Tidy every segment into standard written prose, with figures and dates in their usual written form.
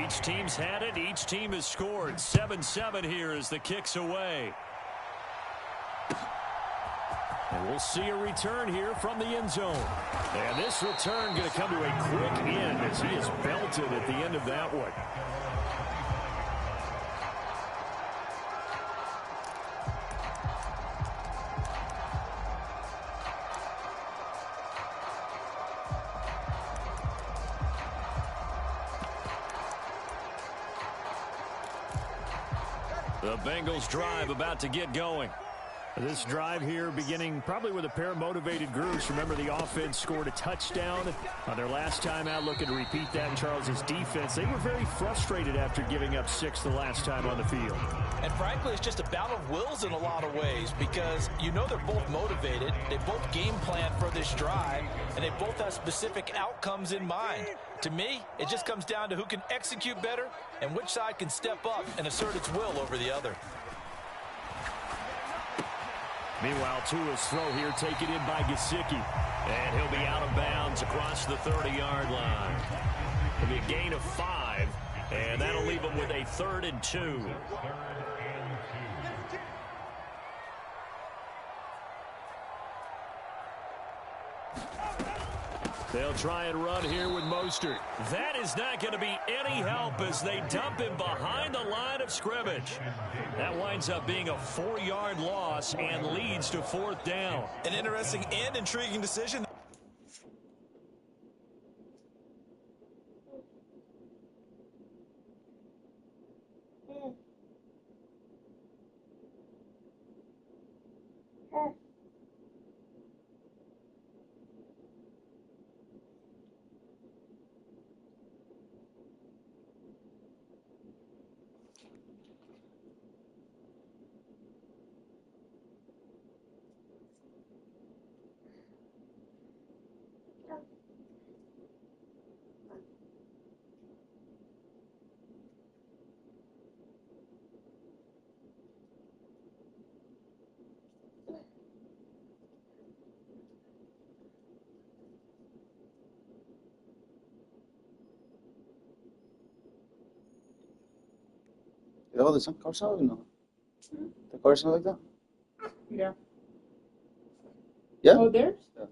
Each team's had it. Each team has scored. 7-7 here as the kick's away. And we'll see a return here from the end zone. And this return going to come to a quick end as he is belted at the end of that one. The Bengals drive about to get going. This drive here beginning probably with a pair of motivated groups. Remember, the offense scored a touchdown on their last time out, looking to repeat that in Charles' defense. They were very frustrated after giving up 6 the last time on the field. And frankly, it's just a battle of wills in a lot of ways because you know they're both motivated. They both game plan for this drive, and they both have specific outcomes in mind. To me, it just comes down to who can execute better and which side can step up and assert its will over the other. Meanwhile, Tua's throw here taken in by Gesicki. And he'll be out of bounds across the 30-yard line. It'll be a gain of 5, and that'll leave him with a 3rd and 2. They'll try and run here with Mostert. That is not going to be any help as they dump him behind the line of scrimmage. That winds up being a 4-yard loss and leads to 4th down. An interesting and intriguing decision. Oh, there's some car sound, no? The car sound like that? Yeah. Yeah? Oh, there's? Yeah.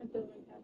It doesn't have.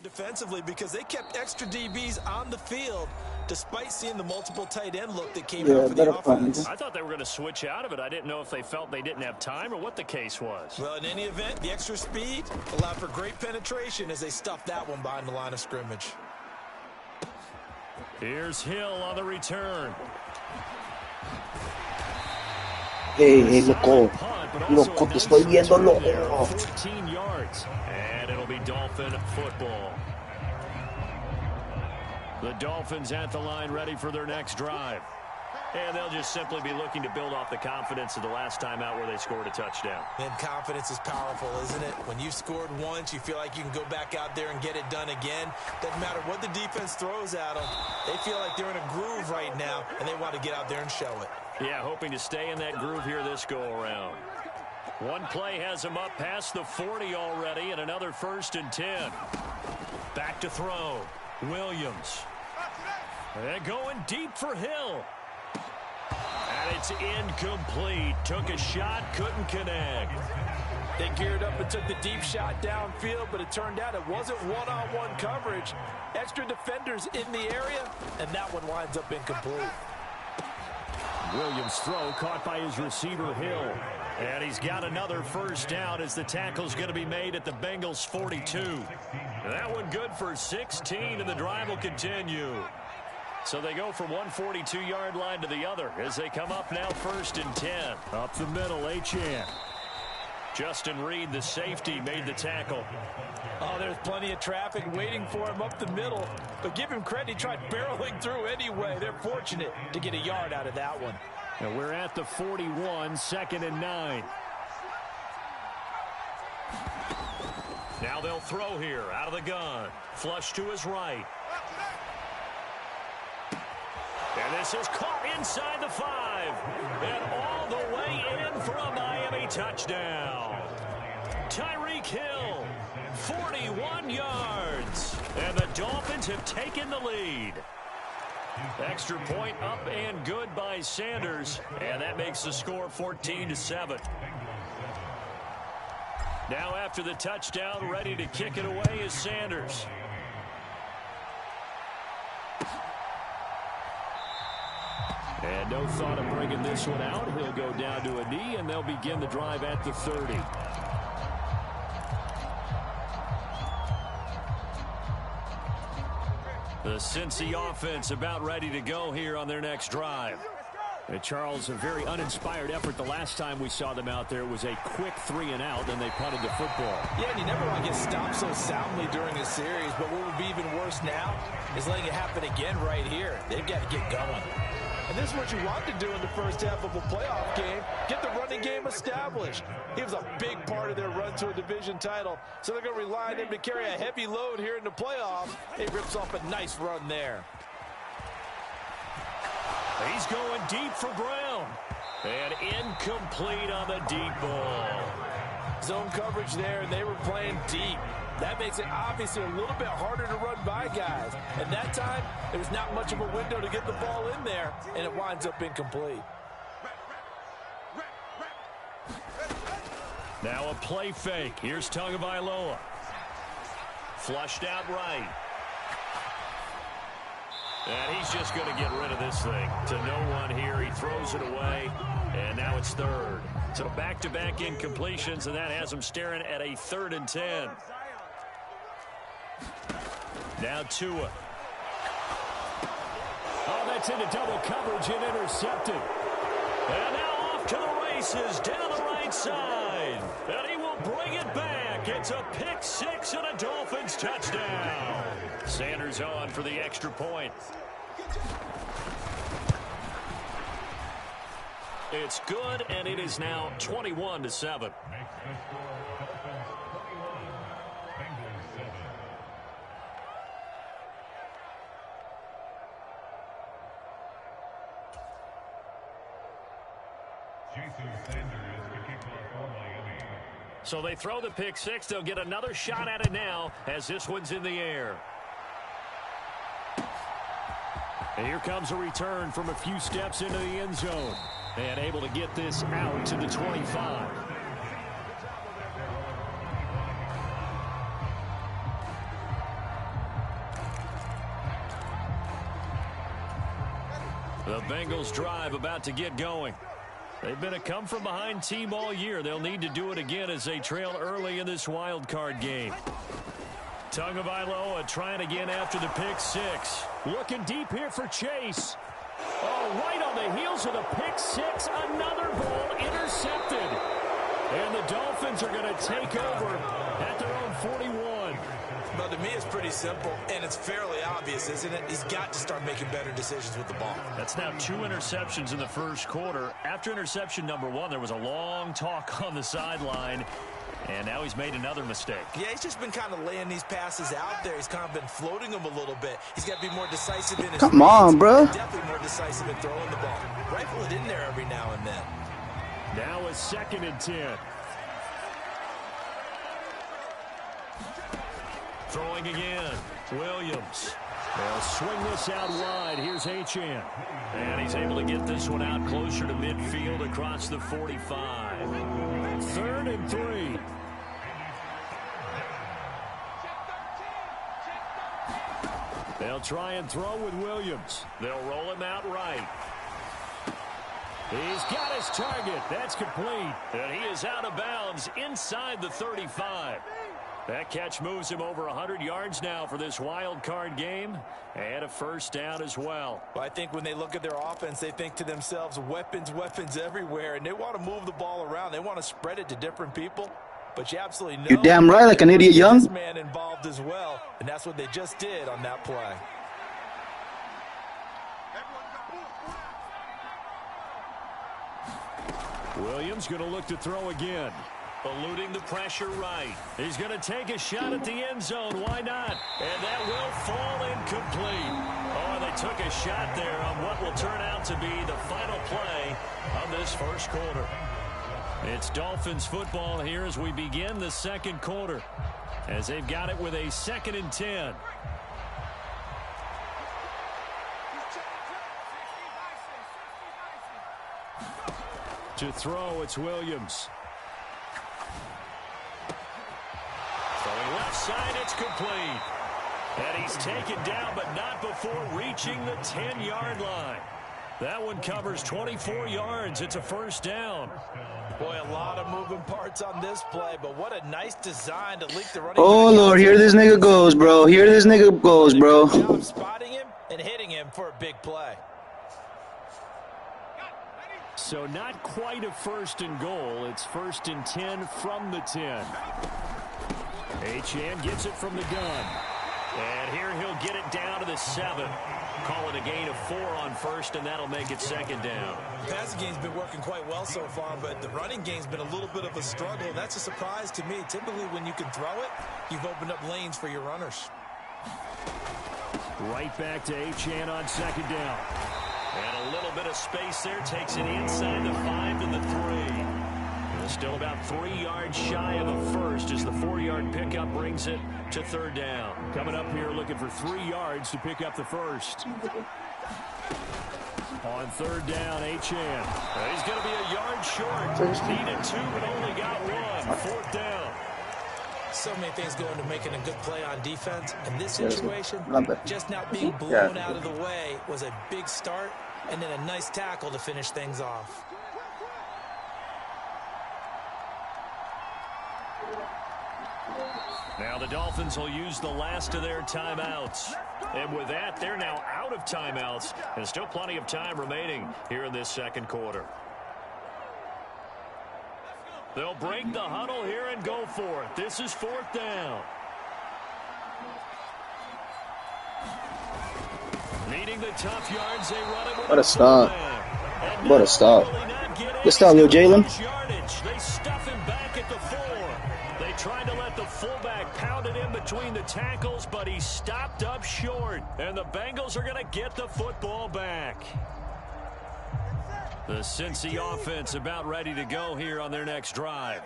Defensively because they kept extra DBs on the field despite seeing the multiple tight end look that came out for the offense. I thought they were going to switch out of it. I didn't know if they felt they didn't have time or what the case was. Well, in any event, the extra speed allowed for great penetration as they stuffed that one behind the line of scrimmage. Here's Hill on the return. Loco. Loco, te estoy viendo, loco. 14 yards. And it'll be Dolphin football. The Dolphins at the line ready for their next drive. And they'll just simply be looking to build off the confidence of the last time out where they scored a touchdown. And confidence is powerful, isn't it? When you've scored once, you feel like you can go back out there and get it done again. Doesn't matter what the defense throws at them. They feel like they're in a groove right now, and they want to get out there and show it. Yeah, hoping to stay in that groove here this go-around. One play has them up past the 40 already, and another 1st and 10. Back to throw. Williams. And going deep for Hill. And it's incomplete. Took a shot, couldn't connect. They geared up and took the deep shot downfield, but it turned out it wasn't one-on-one coverage. Extra defenders in the area, and that one winds up incomplete. Williams' throw caught by his receiver, Hill. And he's got another first down as the tackle's going to be made at the Bengals' 42. That one good for 16, and the drive will continue. So they go from one 42-yard line to the other as they come up now 1st and 10. Up the middle, Achane. Justin Reed, the safety, made the tackle. Oh, there's plenty of traffic waiting for him up the middle. But give him credit, he tried barreling through anyway. They're fortunate to get a yard out of that one. And we're at the 41, 2nd and 9. Now they'll throw here out of the gun. Flush to his right. And this is caught inside the 5. And all the way in for a Miami touchdown. Tyreek Hill, 41 yards. And the Dolphins have taken the lead. Extra point up and good by Sanders. And that makes the score 14-7. Now after the touchdown, ready to kick it away is Sanders. And no thought of bringing this one out. He'll go down to a knee, and they'll begin the drive at the 30. The Cincy offense about ready to go here on their next drive. And Charles, a very uninspired effort the last time we saw them out there was a quick 3-and-out, and they punted the football. Yeah, and you never want to get stopped so soundly during a series, but what would be even worse now is letting it happen again right here. They've got to get going. And this is what you want to do in the first half of a playoff game. Get the running game established. He was a big part of their run to a division title. So they're going to rely on him to carry a heavy load here in the playoffs. He rips off a nice run there. He's going deep for Brown. And incomplete on the deep ball. Zone coverage there, and they were playing deep. That makes it obviously a little bit harder to run by guys. And that time, there was not much of a window to get the ball in there, and it winds up incomplete. Now a play fake. Here's Tagovailoa. Flushed out right. And he's just going to get rid of this thing. To no one here. He throws it away, and now it's 3rd. So back-to-back incompletions, and that has him staring at a 3rd and 10. Now Tua. Oh, that's into double coverage and intercepted. And now off to the races down the right side. And he will bring it back. It's a pick 6 and a Dolphins touchdown. Sanders on for the extra point. It's good, and it is now 21-7. So they throw the pick 6. They'll get another shot at it now as this one's in the air. And here comes a return from a few steps into the end zone. And able to get this out to the 25. The Bengals drive about to get going. They've been a come-from-behind team all year. They'll need to do it again as they trail early in this wild card game. Tagovailoa trying again after the pick 6. Looking deep here for Chase. Oh, right on the heels of the pick 6. Another ball intercepted. And the Dolphins are going to take over at their own 41. Well, to me, it's pretty simple, and it's fairly obvious, isn't it? He's got to start making better decisions with the ball. That's now 2 interceptions in the first quarter. After interception number 1, there was a long talk on the sideline, and now he's made another mistake. Yeah, he's just been kind of laying these passes out there. He's kind of been floating them a little bit. He's got to be more decisive in his Come on, bro. Definitely more decisive in throwing the ball. Rifle it in there every now and then. Now a 2nd and 10. Throwing again. Williams. They'll swing this out wide. Here's Achane. And he's able to get this one out closer to midfield across the 45. 3rd and 3. They'll try and throw with Williams. They'll roll him out right. He's got his target. That's complete. And he is out of bounds inside the 35. That catch moves him over 100 yards now for this wild card game, and a first down as well. I think when they look at their offense, they think to themselves, weapons, weapons everywhere, and they want to move the ball around. They want to spread it to different people, but you absolutely know. You're damn right, like an idiot, young. This man involved as well, and that's what they just did on that play. Williams going to look to throw again. Eluding the pressure right. He's going to take a shot at the end zone. Why not? And that will fall incomplete. Oh, they took a shot there on what will turn out to be the final play of this first quarter. It's Dolphins football here as we begin the second quarter, as they've got it with a 2nd and 10. To throw, it's Williams. Throwing left side, it's complete. And he's taken down, but not before reaching the 10-yard line. That one covers 24 yards. It's a first down. Boy, a lot of moving parts on this play, but what a nice design to leak the running. Oh, Lord, here this nigga goes, bro. Here this nigga goes, bro. Job spotting him and hitting him for a big play. So not quite a 1st and goal. It's 1st and 10 from the 10. Achane gets it from the gun. And here he'll get it down to the 7. Call it a gain of 4 on 1st, and that'll make it 2nd down. The passing game's been working quite well so far, but the running game's been a little bit of a struggle. That's a surprise to me. Typically, when you can throw it, you've opened up lanes for your runners. Right back to Achane on 2nd down. And a little bit of space there. Takes it inside the 5 to the 3. Still about 3 yards shy of a first as the 4-yard pickup brings it to 3rd down. Coming up here looking for 3 yards to pick up the first. On 3rd down, Achane. He's going to be a yard short. Needed 2 but only got 1. 4th down. So many things go into making a good play on defense. In this situation, just not being blown out of the way was a big start, and then a nice tackle to finish things off. Now the Dolphins will use the last of their timeouts. And with that, they're now out of timeouts. And still plenty of time remaining here in this second quarter. They'll break the huddle here and go for it. This is 4th down. Needing the tough yards, they run it with what a stop. What a stop. Good stop, little Jalen. They stuff him back at the 4. They tried to let the fullback pound it in between the tackles, but he stopped up short. And the Bengals are going to get the football back. The Cincy offense about ready to go here on their next drive.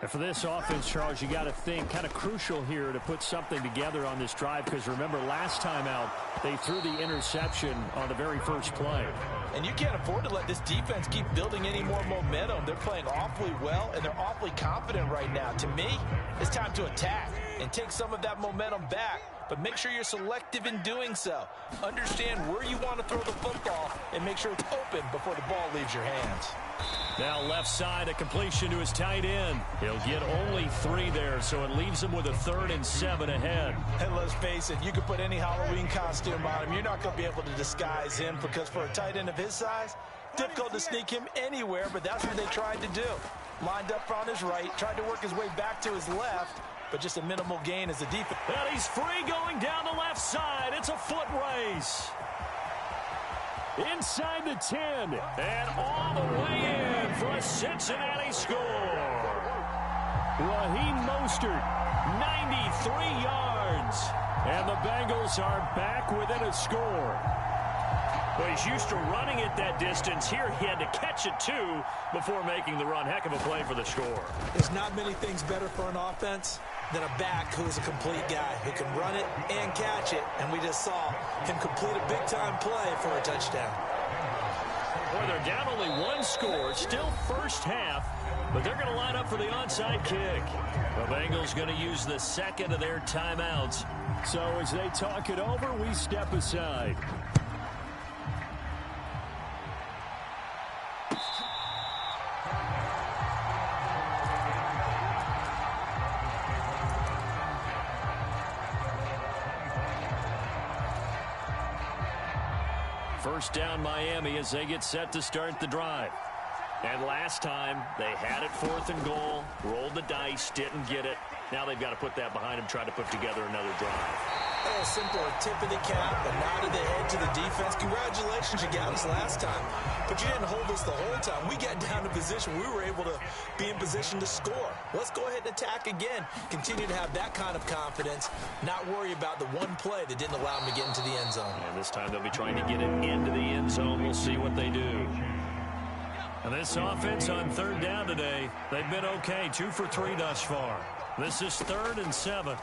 And for this offense, Charles, you got to think kind of crucial here to put something together on this drive, because remember last time out they threw the interception on the very first play. And you can't afford to let this defense keep building any more momentum. They're playing awfully well, and they're awfully confident right now. To me, it's time to attack and take some of that momentum back. But make sure you're selective in doing so. Understand where you want to throw the football and make sure it's open before the ball leaves your hands. Now left side, a completion to his tight end. He'll get only 3 there, so it leaves him with a 3rd and 7 ahead. And let's face it, you can put any Halloween costume on him. You're not going to be able to disguise him, because for a tight end of his size, difficult to sneak him anywhere, but that's what they tried to do. Lined up on his right, tried to work his way back to his left, but just a minimal gain as a defense. And he's free going down the left side. It's a foot race. Inside the 10, and all the way in for a Cincinnati score. Raheem Mostert, 93 yards. And the Bengals are back within a score. Well, he's used to running it that distance. Here he had to catch it, too, before making the run. Heck of a play for the score. There's not many things better for an offense than a back who is a complete guy who can run it and catch it. And we just saw him complete a big-time play for a touchdown. Boy, they're down only one score, still first half, but they're going to line up for the onside kick. The Bengals going to use the second of their timeouts. So as they talk it over, we step aside. First down Miami as they get set to start the drive. And last time they had it 4th and goal, rolled the dice, didn't get it. Now they've got to put that behind them, try to put together another drive. Oh, simple, a tip of the cap, a nod of the head to the defense. Congratulations, you got us last time. But you didn't hold us the whole time. We got down to position. We were able to be in position to score. Let's go ahead and attack again. Continue to have that kind of confidence, not worry about the one play that didn't allow them to get into the end zone. And this time they'll be trying to get it into the end zone. We'll see what they do. And this offense on 3rd down today, they've been okay. 2 for 3 thus far. This is 3rd and 7.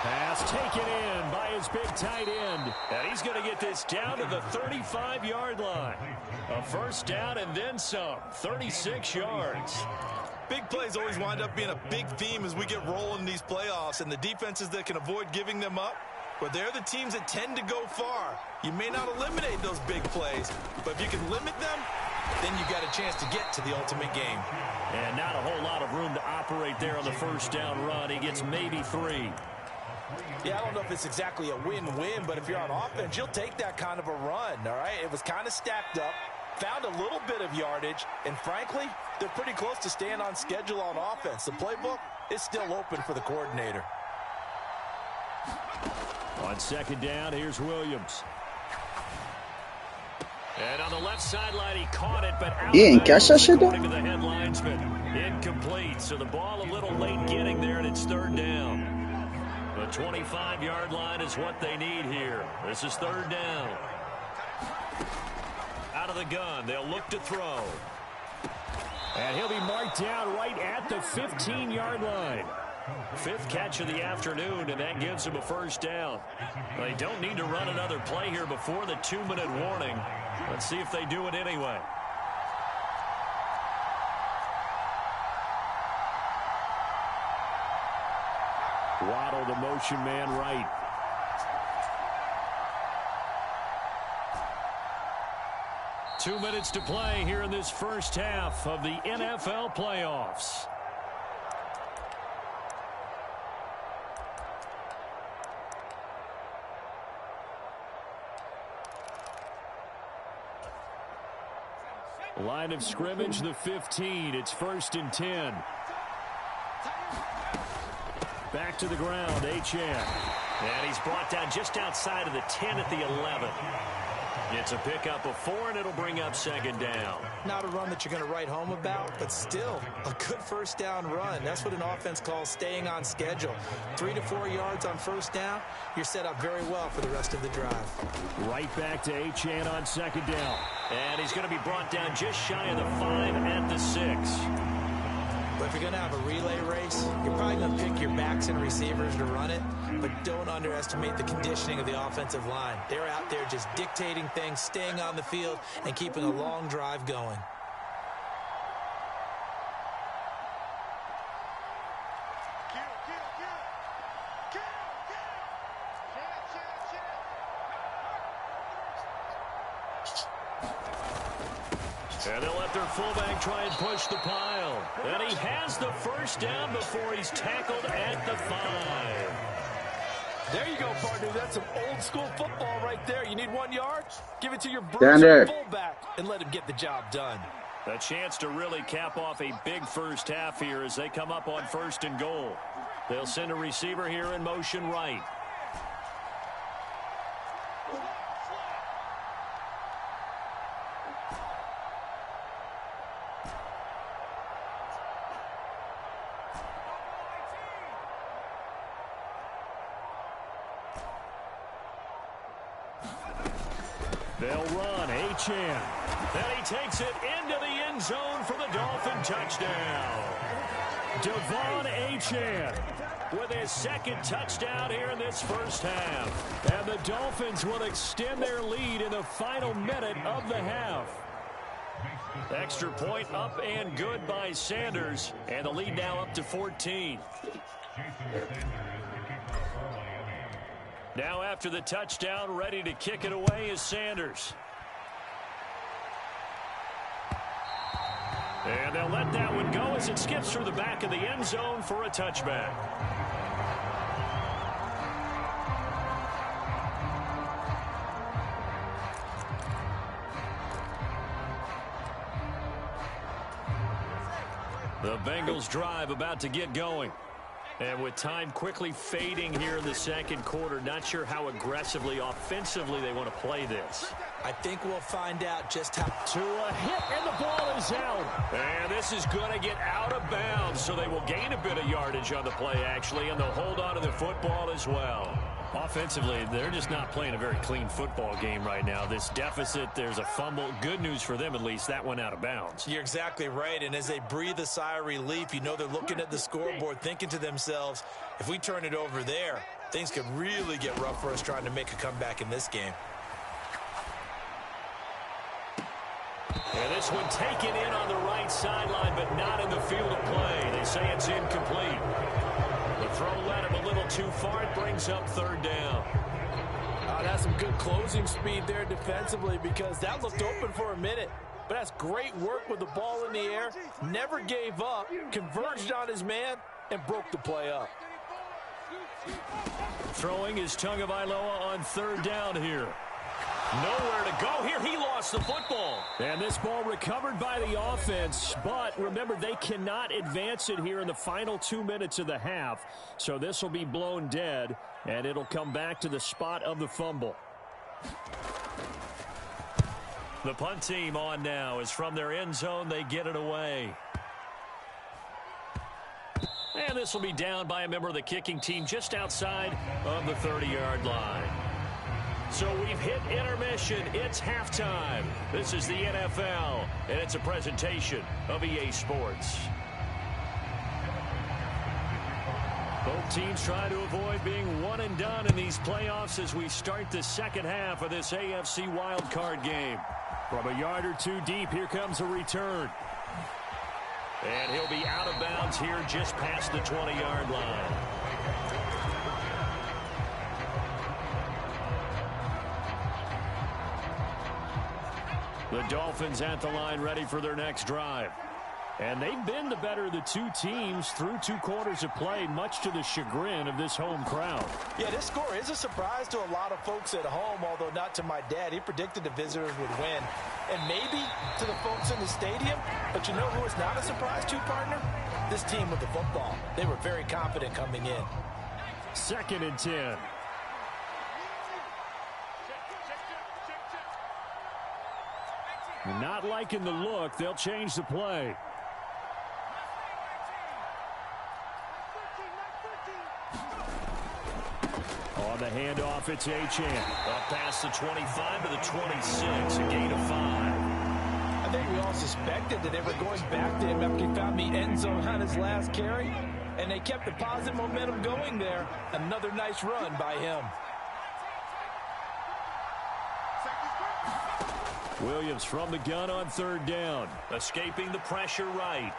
Pass taken in by his big tight end. And he's going to get this down to the 35-yard line. A first down and then some. 36 yards. Big plays always wind up being a big theme as we get rolling in these playoffs. And the defenses that can avoid giving them up, but they're the teams that tend to go far. You may not eliminate those big plays, but if you can limit them, then you got a chance to get to the ultimate game. And not a whole lot of room to operate there on the first down run. He gets maybe 3. Yeah, I don't know if it's exactly a win-win, but if you're on offense, you'll take that kind of a run, all right? It was kind of stacked up, found a little bit of yardage, and frankly, they're pretty close to staying on schedule on offense. The playbook is still open for the coordinator. On 2nd down, here's Williams. And on the left sideline, he caught it, but out according to the head linesman. Incomplete, so the ball a little late getting there, and it's 3rd down. The 25-yard line is what they need here. This is 3rd down. Out of the gun, they'll look to throw. And he'll be marked down right at the 15-yard line. 5th catch of the afternoon, and that gives him a first down. They don't need to run another play here before the 2-minute warning. Let's see if they do it anyway. Waddle, the motion man, right. Two minutes to play here in this first half of the NFL playoffs. Line of scrimmage, the 15. It's 1st and 10. Back to the ground, Achane. And he's brought down just outside of the 10 at the 11. It's a pickup of 4, and it'll bring up 2nd down. Not a run that you're going to write home about, but still a good first down run. That's what an offense calls staying on schedule. 3 to 4 yards on first down, you're set up very well for the rest of the drive. Right back to Achane on 2nd down. And he's going to be brought down just shy of the 5 at the 6. But if you're going to have a relay race, you're probably going to pick your backs and receivers to run it, but don't underestimate the conditioning of the offensive line. They're out there just dictating things, staying on the field, and keeping a long drive going. And they'll let their fullback try and push the pile. And he has the first down before he's tackled at the 5. There you go, partner. That's some old-school football right there. You need 1 yard? Give it to your bruiser fullback and let him get the job done. A chance to really cap off a big first half here as they come up on 1st and goal. They'll send a receiver here in motion right. They'll run, Achane. Then he takes it into the end zone for the Dolphin touchdown. Devon Achane with his second touchdown here in this first half. And the Dolphins will extend their lead in the final minute of the half. Extra point up and good by Sanders. And the lead now up to 14. Now after the touchdown, ready to kick it away is Sanders. And they'll let that one go as it skips through the back of the end zone for a touchback. The Bengals drive about to get going. And with time quickly fading here in the second quarter, not sure how aggressively, offensively they want to play this. I think we'll find out just how. To a hit, and the ball is out. And this is going to get out of bounds, so they will gain a bit of yardage on the play, actually, and they'll hold on to the football as well. Offensively, they're just not playing a very clean football game right now. This deficit, there's a fumble. Good news for them, at least. That went out of bounds. You're exactly right, and as they breathe a sigh of relief, you know they're looking at the scoreboard, thinking to themselves, if we turn it over there, things could really get rough for us trying to make a comeback in this game. And this one taken in on the right sideline, but not in the field of play. They say it's incomplete. The throw led him a little too far. It brings up third down. That's some good closing speed there defensively because that looked open for a minute. But that's great work with the ball in the air. Never gave up, converged on his man, and broke the play up. Throwing is Tagovailoa on third down here. Nowhere to go here. He lost the football. And this ball recovered by the offense. But remember, they cannot advance it here in the final 2 minutes of the half. So this will be blown dead, and it'll come back to the spot of the fumble. The punt team on now is from their end zone. They get it away. And this will be down by a member of the kicking team just outside of the 30-yard line. So we've hit intermission. It's halftime. This is the NFL, and it's a presentation of EA Sports. Both teams try to avoid being one and done in these playoffs as we start the second half of this AFC wildcard game. From a yard or two deep, here comes a return. And he'll be out of bounds here just past the 20-yard line. The Dolphins at the line ready for their next drive. And they've been the better of the two teams through 2 quarters of play, much to the chagrin of this home crowd. Yeah, this score is a surprise to a lot of folks at home, although not to my dad. He predicted the visitors would win. And maybe to the folks in the stadium. But you know who is not a surprise to, partner? This team with the football. They were very confident coming in. 2nd and 10. Not liking the look. They'll change the play. On the handoff, it's Achane. Up past the 25 to the 26, a gain of 5. I think we all suspected that they were going back to him after he found the end zone on his last carry. And they kept the positive momentum going there. Another nice run by him. Williams from the gun on third down. Escaping the pressure right.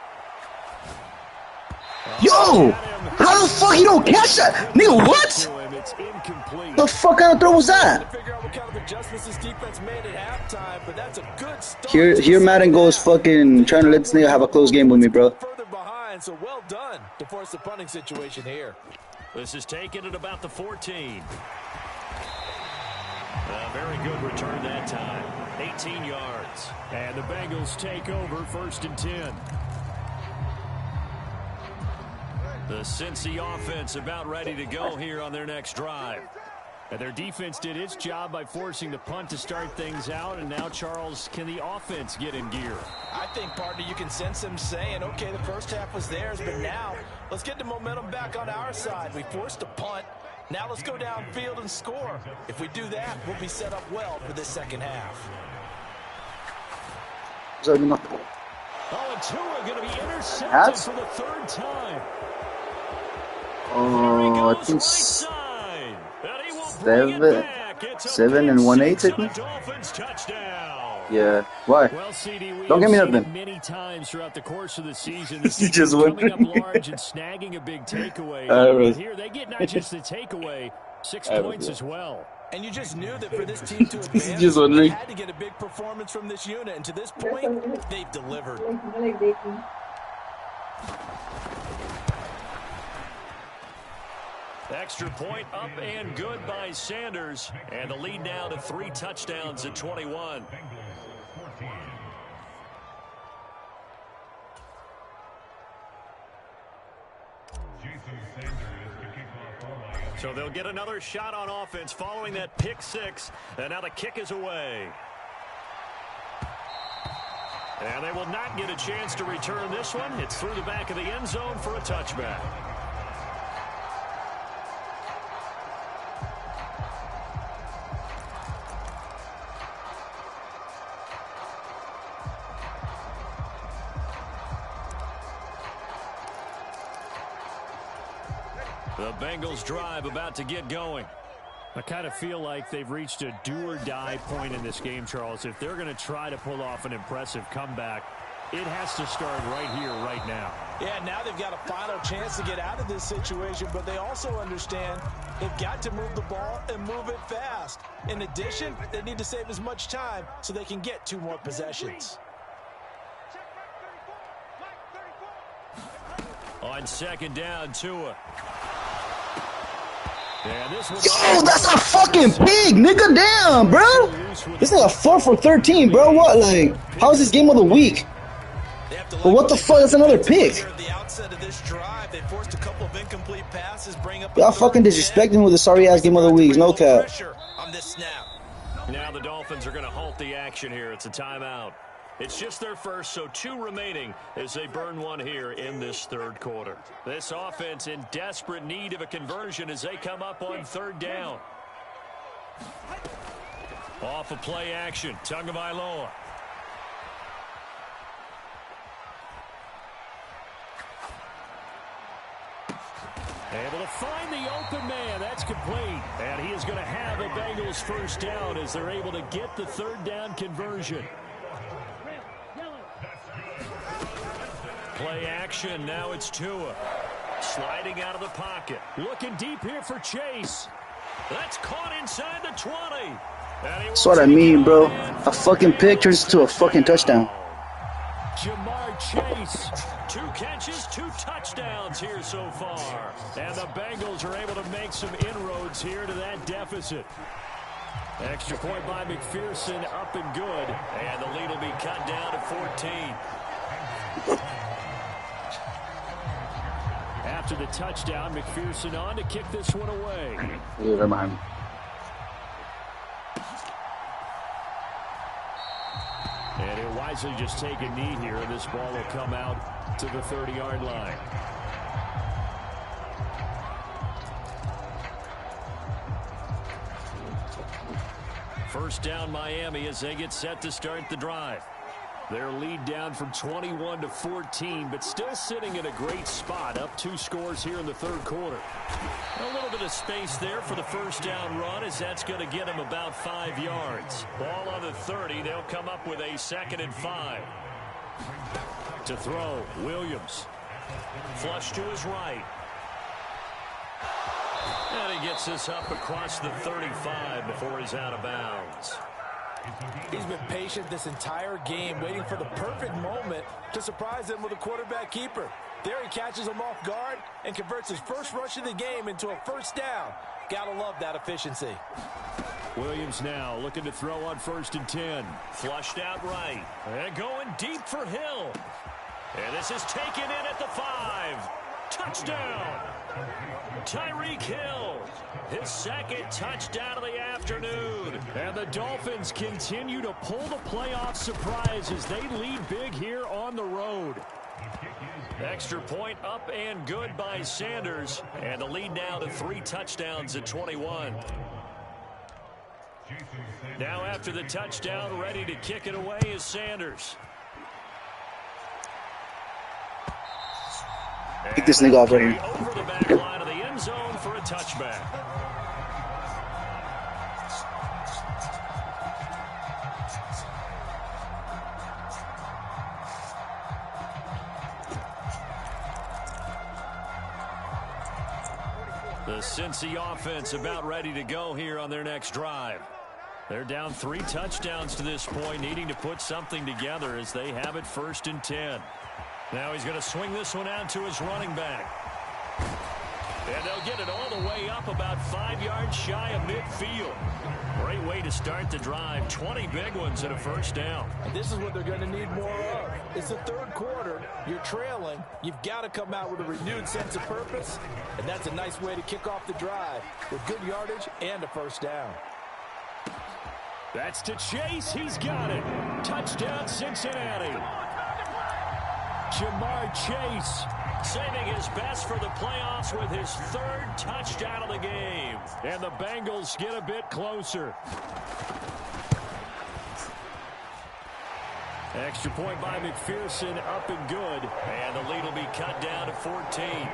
Yo! How the fuck you don't catch that? Nigga, what? It's incomplete. The fuck kind of throw was that? Figure out what kind of adjustments this defense made at halftime, but that's a good start. Here Madden goes fucking trying to let this nigga have a close game with me, bro. Further behind, so well done to force the punting situation here. This is taken at about the 14. A very good return that time. 18 yards. And the Bengals take over 1st and 10. The Cincy offense about ready to go here on their next drive. And their defense did its job by forcing the punt to start things out. And now, Charles, can the offense get in gear? I think, partner, you can sense them saying, okay, the first half was theirs, but now let's get the momentum back on our side. We forced a punt. Now let's go downfield and score. If we do that, we'll be set up well for this second half. Oh, and Tua going to be intercepted Hats? for the third time. Oh, I think Right side. And he will bring it seven, back. It's a 7 and 1/8, I think. Dolphins touchdown. Yeah. Why? Well, CD, we Don't have give me seen nothing. it many times throughout the course of the season. You The team just coming up went. large and snagging a big takeaway. Alright. But here they get not just the takeaway, 6 points as well. And you just knew that for this team to advance, Just they wondering. had to get a big performance from this unit. And to this point, they've delivered. Extra point up and good by Sanders. And the lead now to 3 touchdowns at 21. So they'll get another shot on offense following that pick 6. And now the kick is away. And they will not get a chance to return this one. It's through the back of the end zone for a touchback. The Bengals drive about to get going. I kind of feel like they've reached a do-or-die point in this game, Charles. If they're going to try to pull off an impressive comeback, it has to start right here, right now. Yeah, now they've got a final chance to get out of this situation, but they also understand they've got to move the ball and move it fast. In addition, they need to save as much time so they can get 2 more possessions. On second down, Tua. Yo, that's a fucking pig, nigga. Damn, bro. This is a 4 for 13, bro. What? Like, how is this game of the week? But what the fuck? That's another pick. Y'all fucking disrespecting with the sorry ass game of the week. No cap. Now the Dolphins are going to halt the action here. It's a timeout. It's just their first, so 2 remaining as they burn 1 here in this third quarter. This offense in desperate need of a conversion as they come up on 3rd down. Off of play action, Tagovailoa. Able to find the open man. That's complete. And he is going to have a Bengals first down as they're able to get the 3rd down conversion. Play action. Now it's Tua. Sliding out of the pocket. Looking deep here for Chase. That's caught inside the 20. That's what I mean, bro. A fucking pick turns into a fucking touchdown. Jamar Chase. 2 catches, 2 touchdowns here so far. And the Bengals are able to make some inroads here to that deficit. Extra point by McPherson, up and good. And the lead will be cut down to 14. After the touchdown, McPherson on to kick this one away. Yeah, right behind me. And he'll wisely just take a knee here, and this ball will come out to the 30-yard line. First down, Miami, as they get set to start the drive. Their lead down from 21 to 14, but still sitting in a great spot, up 2 scores here in the third quarter. A little bit of space there for the first down run, as that's going to get them about 5 yards. Ball on the 30, they'll come up with a 2nd and 5. To throw, Williams. Flush to his right. And he gets this up across the 35 before he's out of bounds. He's been patient this entire game, waiting for the perfect moment to surprise them with a quarterback keeper. There he catches him off guard and converts his first rush of the game into a first down. Gotta love that efficiency. Williams now looking to throw on 1st and 10. Flushed out right. And going deep for Hill. And this is taken in at the 5. Touchdown. Tyreek Hill. His 2nd touchdown of the afternoon. And the Dolphins continue to pull the playoff surprise as they lead big here on the road. Extra point up and good by Sanders. And the lead now to 3 touchdowns at 21. Now after the touchdown, ready to kick it away is Sanders. Pick this nigga off right here. Over the back line of the end zone for a touchback. The Cincy offense about ready to go here on their next drive. They're down 3 touchdowns to this point, needing to put something together as they have it 1st and 10. Now he's going to swing this one out to his running back. And they'll get it all the way up about 5 yards shy of midfield. Great way to start the drive. 20 big ones and a 1st down. And this is what they're going to need more of. It's the 3rd quarter. You're trailing. You've got to come out with a renewed sense of purpose. And that's a nice way to kick off the drive with good yardage and a 1st down. That's to Chase. He's got it. Touchdown, Cincinnati. Jamar Chase saving his best for the playoffs with his 3rd touchdown of the game. And the Bengals get a bit closer. Extra point by McPherson, up and good. And the lead will be cut down to 14.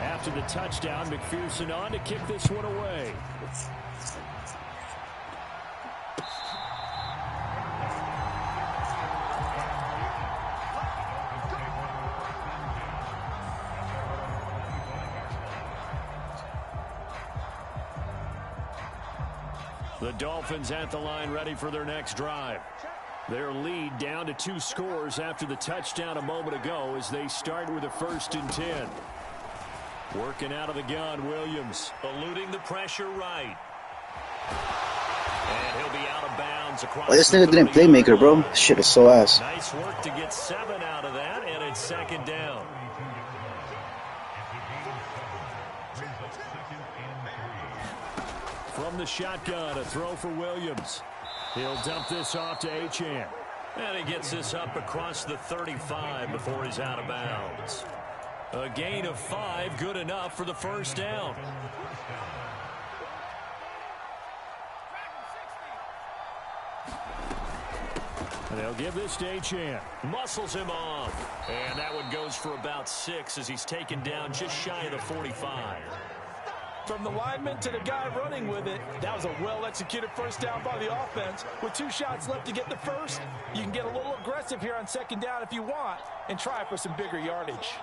After the touchdown, McPherson on to kick this one away. The Dolphins at the line ready for their next drive. Their lead down to 2 scores after the touchdown a moment ago as they start with a 1st and 10. Working out of the gun, Williams eluding the pressure right. And he'll be out of bounds across. This nigga didn't playmaker, bro. This shit is so ass. Nice work to get 7 out of that, and it's 2nd down. From the shotgun, a throw for Williams. He'll dump this off to Achane. And he gets this up across the 35 before he's out of bounds. A gain of 5, good enough for the 1st down. And they'll give this to Achane. Muscles him off. And that one goes for about 6 as he's taken down just shy of the 45. From the lineman to the guy running with it, that was a well-executed 1st down by the offense. With 2 shots left to get the 1st, you can get a little aggressive here on 2nd down if you want and try for some bigger yardage.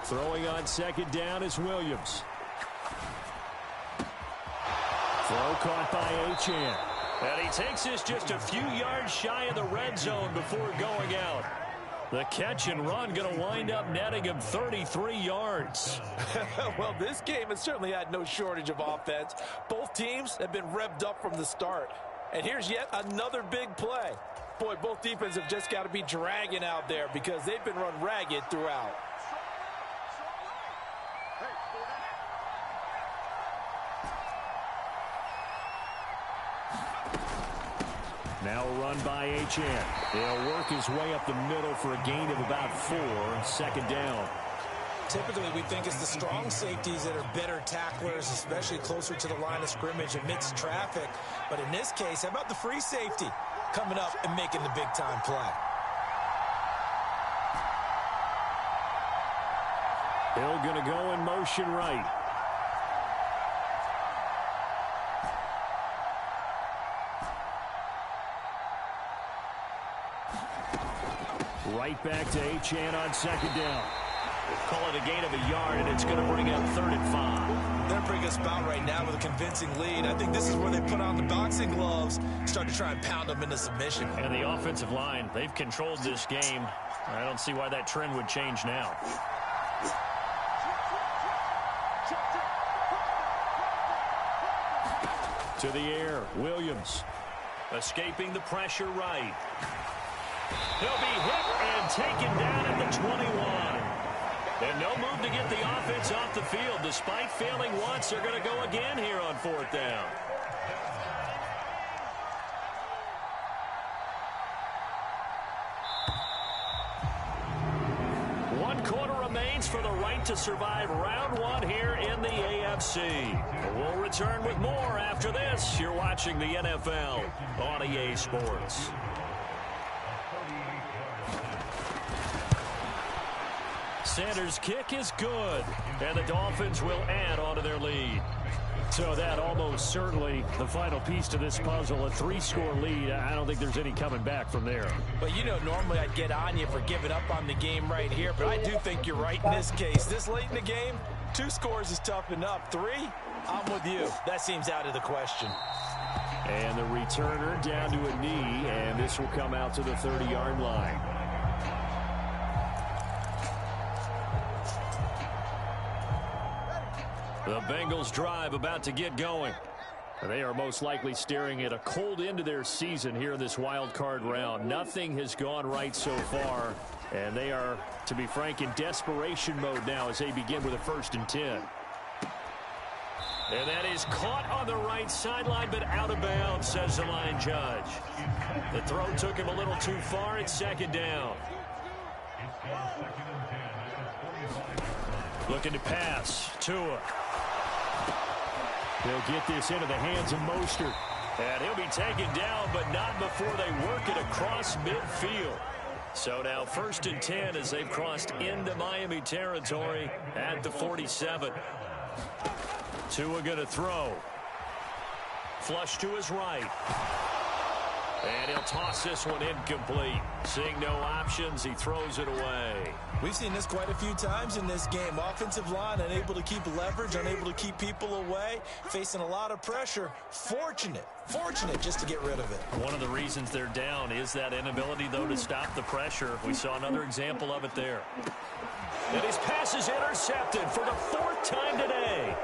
Throwing on 2nd down is Williams. Throw caught by Achane. And he takes this just a few yards shy of the red zone before going out. The catch and run going to wind up netting him 33 yards. Well, this game has certainly had no shortage of offense. Both teams have been revved up from the start. And here's yet another big play. Boy, both defenses have just got to be dragging out there because they've been run ragged throughout. Now a run by Achane. He'll work his way up the middle for a gain of about 4, 2nd down. Typically, we think it's the strong safeties that are better tacklers, especially closer to the line of scrimmage amidst traffic. But in this case, how about the free safety coming up and making the big-time play? Hill going to go in motion right. Right back to Achane on 2nd down. Call it a gain of a yard, and it's going to bring up 3rd and 5. They're bringing us bout right now with a convincing lead. I think this is where they put on the boxing gloves, start to try and pound them into submission. And the offensive line, they've controlled this game. I don't see why that trend would change now. To the air, Williams. Escaping the pressure right. He'll be hit and taken down at the 21. And no move to get the offense off the field. Despite failing once, they're going to go again here on 4th down. 1 quarter remains for the right to survive round 1 here in the AFC. We'll return with more after this. You're watching the NFL on EA Sports. Sanders' kick is good, and the Dolphins will add on to their lead. So that almost certainly the final piece to this puzzle, a 3-score lead. I don't think there's any coming back from there. But, you know, normally I'd get on you for giving up on the game right here, but I do think you're right in this case. This late in the game, 2 scores is tough enough. 3, I'm with you. That seems out of the question. And the returner down to a knee, and this will come out to the 30-yard line. The Bengals drive about to get going. They are most likely staring at a cold end to their season here in this wild card round. Nothing has gone right so far, and they are, to be frank, in desperation mode now as they begin with a 1st and 10. And that is caught on the right sideline, but out of bounds, says the line judge. The throw took him a little too far. It's 2nd down. Looking to pass. Tua. He'll get this into the hands of Mostert. And he'll be taken down, but not before they work it across midfield. So now 1st and 10 as they've crossed into Miami territory at the 47. Tua going to throw. Flush to his right. And he'll toss this one incomplete. Seeing no options, he throws it away. We've seen this quite a few times in this game. Offensive line unable to keep leverage, unable to keep people away, facing a lot of pressure. Fortunate just to get rid of it. One of the reasons they're down is that inability, though, to stop the pressure. We saw another example of it there. And his pass is intercepted for the 4th time today.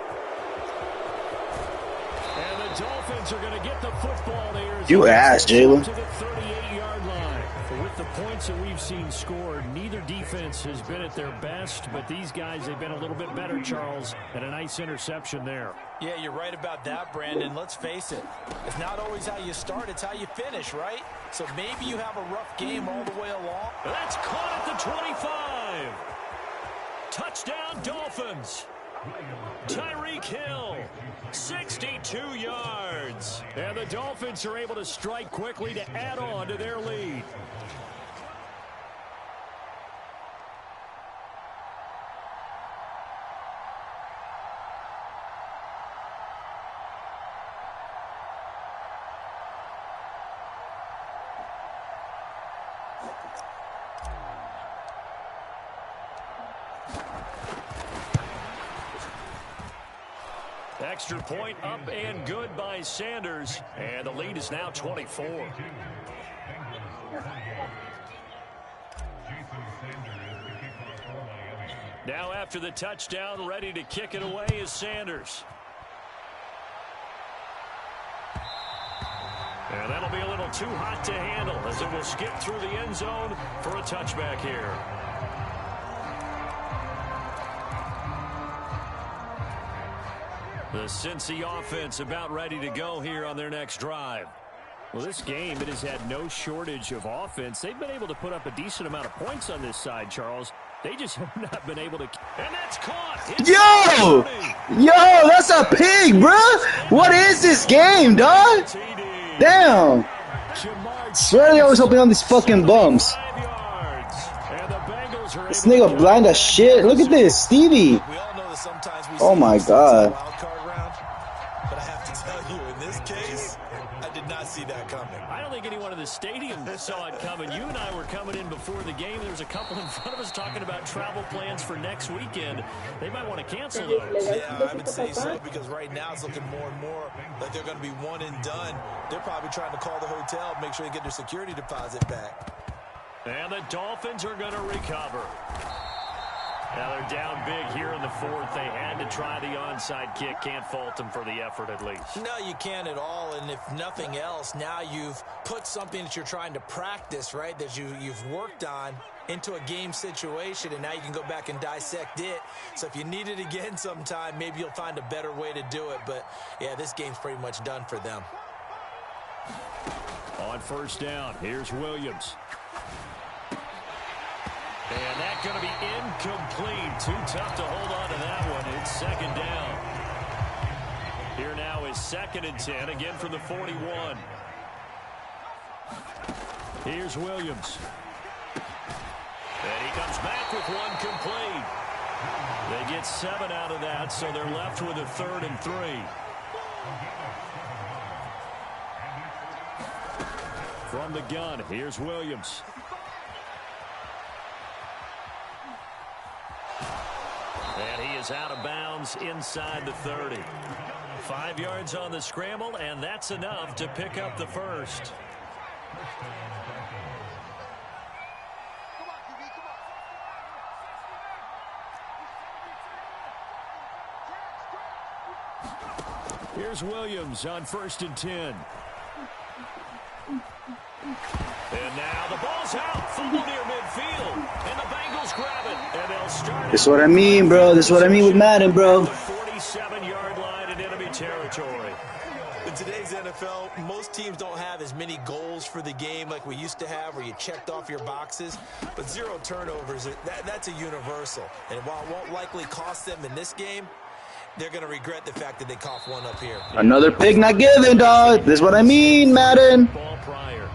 And the Dolphins are going to get the football there. You ass, Jalen. To the 38-yard line. With the points that we've seen scored, neither defense has been at their best, but these guys, they've been a little bit better, Charles, and a nice interception there. Yeah, you're right about that, Brandon. Let's face it. It's not always how you start, it's how you finish, right? So maybe you have a rough game all the way along. That's caught at the 25. Touchdown, Dolphins. Tyreek Hill, 62 yards. And the Dolphins are able to strike quickly to add on to their lead. Extra point up and good by Sanders. And the lead is now 24. Now after the touchdown, ready to kick it away is Sanders. And that'll be a little too hot to handle as it will skip through the end zone for a touchback here. The Cincy offense about ready to go here on their next drive. Well, this game, it has had no shortage of offense. They've been able to put up a decent amount of points on this side, Charles. They just have not been able to. And that's caught. Yo, that's a pig, bruh. What is this game, dog? Damn. Swear they always open on these fucking bums. This nigga blind as shit. Look at this, Stevie. Oh my God. But I have to tell you, in this case, I did not see that coming. I don't think anyone in the stadium saw it coming. You and I were coming in before the game. There was a couple in front of us talking about travel plans for next weekend. They might want to cancel those. Yeah, I would say so, because right now it's looking more and more like they're going to be one and done. They're probably trying to call the hotel, make sure they get their security deposit back. And the Dolphins are going to recover. Now they're down big here in the 4th. They had to try the onside kick. Can't fault them for the effort at least. No, you can't at all. And if nothing else, now you've put something that you're trying to practice, right, that you've worked on into a game situation, and now you can go back and dissect it. So if you need it again sometime, maybe you'll find a better way to do it. But, yeah, this game's pretty much done for them. On 1st down, here's Williams. And that's going to be incomplete. Too tough to hold on to that one. It's second down. Here now is 2nd and 10, again from the 41. Here's Williams. And he comes back with one complete. They get 7 out of that, so they're left with a 3rd and 3. From the gun, here's Williams. And he is out of bounds inside the 30. 5 yards on the scramble, and that's enough to pick up the first. Here's Williams on 1st and 10. And now the ball's out. Full near midfield. And the Bengals grab it. And they'll start. This is what I mean, bro. This is what I mean with Madden, bro. The 47-yard line in enemy territory. In today's NFL, most teams don't have as many goals for the game like we used to have, where you checked off your boxes. But 0 turnovers, that's a universal. And while it won't likely cost them in this game, they're going to regret the fact that they coughed one up here. Another pick not given, dog. This is what I mean, Madden. Ball prior.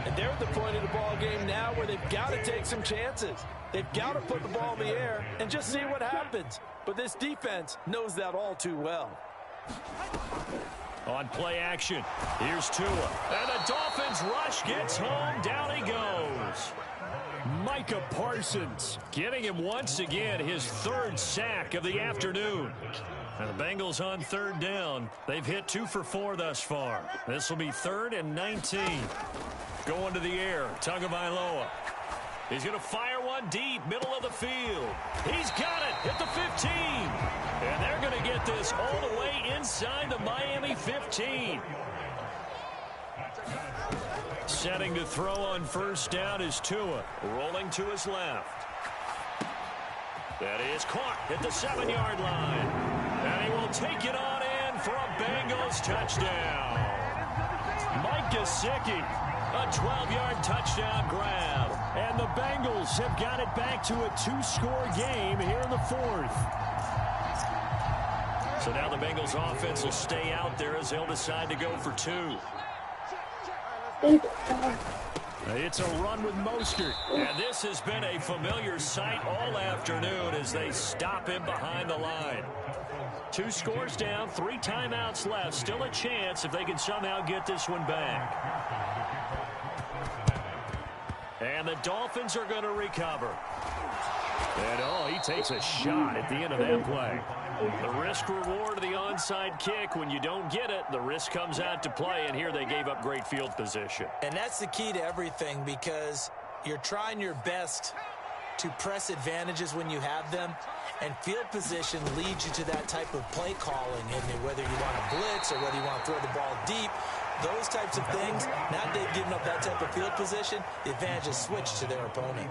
And they're at the point of the ball game now where they've got to take some chances. They've got to put the ball in the air and just see what happens. But this defense knows that all too well. On play action, here's Tua. And the Dolphins rush gets home. Down he goes. Micah Parsons getting him once again his 3rd sack of the afternoon. And the Bengals on 3rd down. They've hit 2 for 4 thus far. This will be 3rd and 19. Going to the air, Tagovailoa. He's going to fire one deep, middle of the field. He's got it at the 15. And they're going to get this all the way inside the Miami 15. Setting to throw on 1st down is Tua. Rolling to his left. That is caught at the 7-yard line. And he will take it on in for a Bengals touchdown. Mike Gesicki, a 12-yard touchdown grab. And the Bengals have got it back to a 2-score game here in the 4th. So now the Bengals offense will stay out there as they'll decide to go for 2. It's a run with Mostert. And this has been a familiar sight all afternoon as they stop him behind the line. 2 scores down, 3 timeouts left. Still a chance if they can somehow get this one back. And the Dolphins are going to recover. And, he takes a shot at the end of that play. The risk-reward of the onside kick. When you don't get it, the risk comes out to play, and here they gave up great field position. And that's the key to everything, because you're trying your best to press advantages when you have them, and field position leads you to that type of play calling. And whether you want to blitz or whether you want to throw the ball deep, those types of things, now they've given up that type of field position, the advantage is switched to their opponent.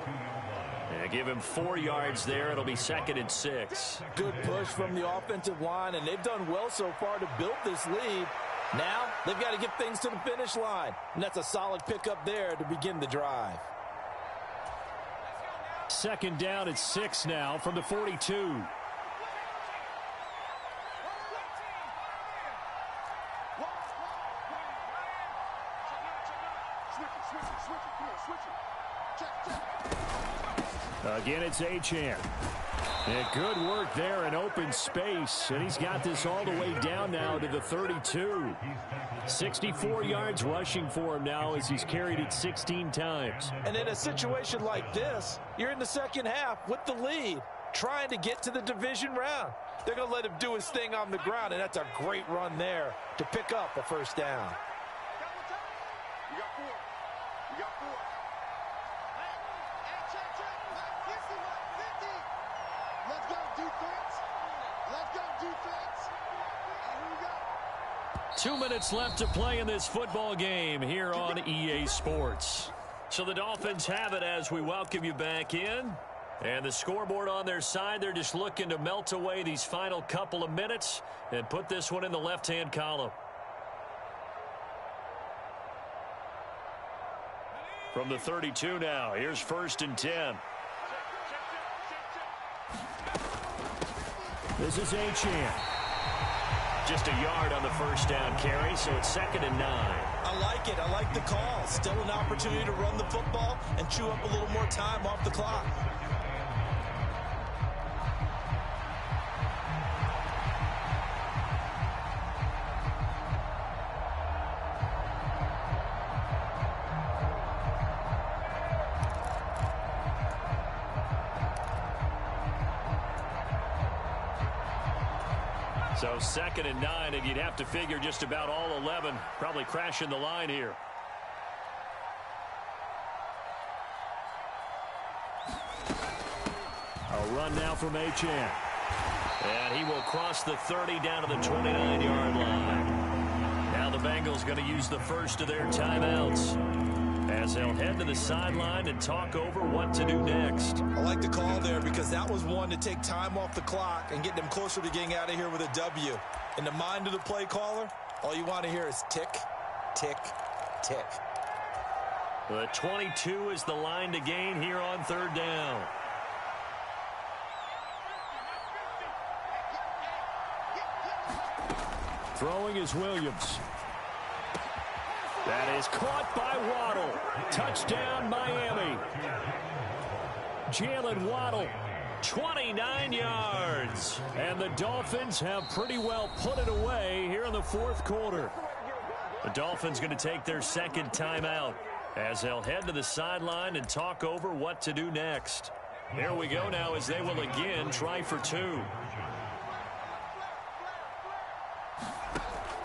And give him 4 yards there. It'll be 2nd and 6. Good push from the offensive line, and they've done well so far to build this lead. Now they've got to get things to the finish line, and that's a solid pickup there to begin the drive. 2nd down at 6 now from the 42. Again, it's Achane. And good work there in open space. And he's got this all the way down now to the 32. 64 yards rushing for him now as he's carried it 16 times. And in a situation like this, you're in the second half with the lead, trying to get to the division round. They're going to let him do his thing on the ground, and that's a great run there to pick up a 1st down. Two minutes left to play in this football game here on EA Sports. So the Dolphins have it as we welcome you back in. And the scoreboard on their side, they're just looking to melt away these final couple of minutes and put this one in the left-hand column. From the 32 now, here's 1st and 10. This is Achane. Just a yard on the first down carry, so it's 2nd and 9. I like it. I like the call. Still an opportunity to run the football and chew up a little more time off the clock. So 2nd and 9, and you'd have to figure just about all 11 probably crashing the line here. A run now from Achane. And he will cross the 30 down to the 29-yard line. Now the Bengals going to use the first of their timeouts, as they'll head to the sideline and talk over what to do next. I like the call there because that was one to take time off the clock and get them closer to getting out of here with a W. In the mind of the play caller, all you want to hear is tick, tick, tick. The 22 is the line to gain here on 3rd down. Throwing is Williams. That is caught by Waddle. Touchdown, Miami. Jalen Waddle, 29 yards. And the Dolphins have pretty well put it away here in the 4th quarter. The Dolphins going to take their 2nd timeout, as they'll head to the sideline and talk over what to do next. Here we go now, as they will again try for 2.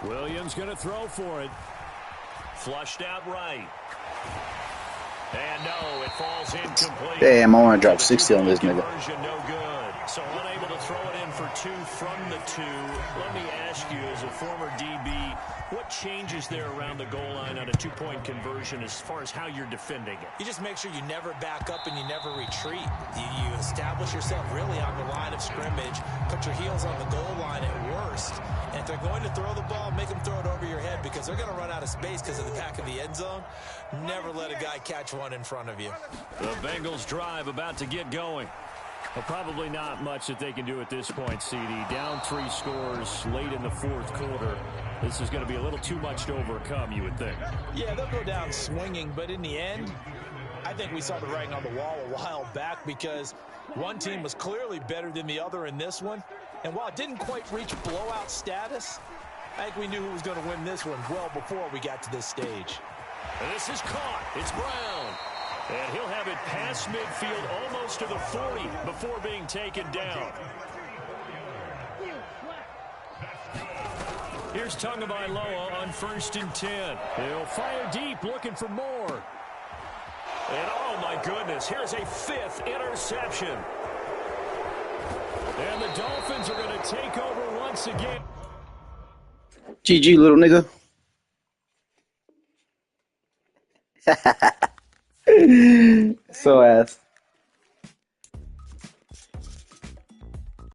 Williams going to throw for it. Flushed out right. And no, it falls incomplete. Damn, I want to drop 60 on this nigga. No good. So unable to throw it in for 2 from the 2. Let me ask you, as a former DB, what changes there around the goal line on a 2-point conversion as far as how you're defending it? You just make sure you never back up and you never retreat. You establish yourself really on the line of scrimmage, put your heels on the goal line at worst. And if they're going to throw the ball, make them throw it over your head, because they're going to run out of space because of the back of the end zone. Never let a guy catch one in front of you. The Bengals drive about to get going. Well, probably not much that they can do at this point, CD. Down 3 scores late in the 4th quarter. This is going to be a little too much to overcome, you would think. Yeah, they'll go down swinging, but in the end, I think we saw the writing on the wall a while back, because one team was clearly better than the other in this one. And while it didn't quite reach blowout status, I think we knew who was going to win this one well before we got to this stage. And this is caught. It's Brown. And he'll have it past midfield almost to the 40 before being taken down. Here's Tagovailoa on 1st and 10. He'll fire deep, looking for more. And oh my goodness, here's a 5th interception. And the Dolphins are going to take over once again. GG, little nigga. So ass.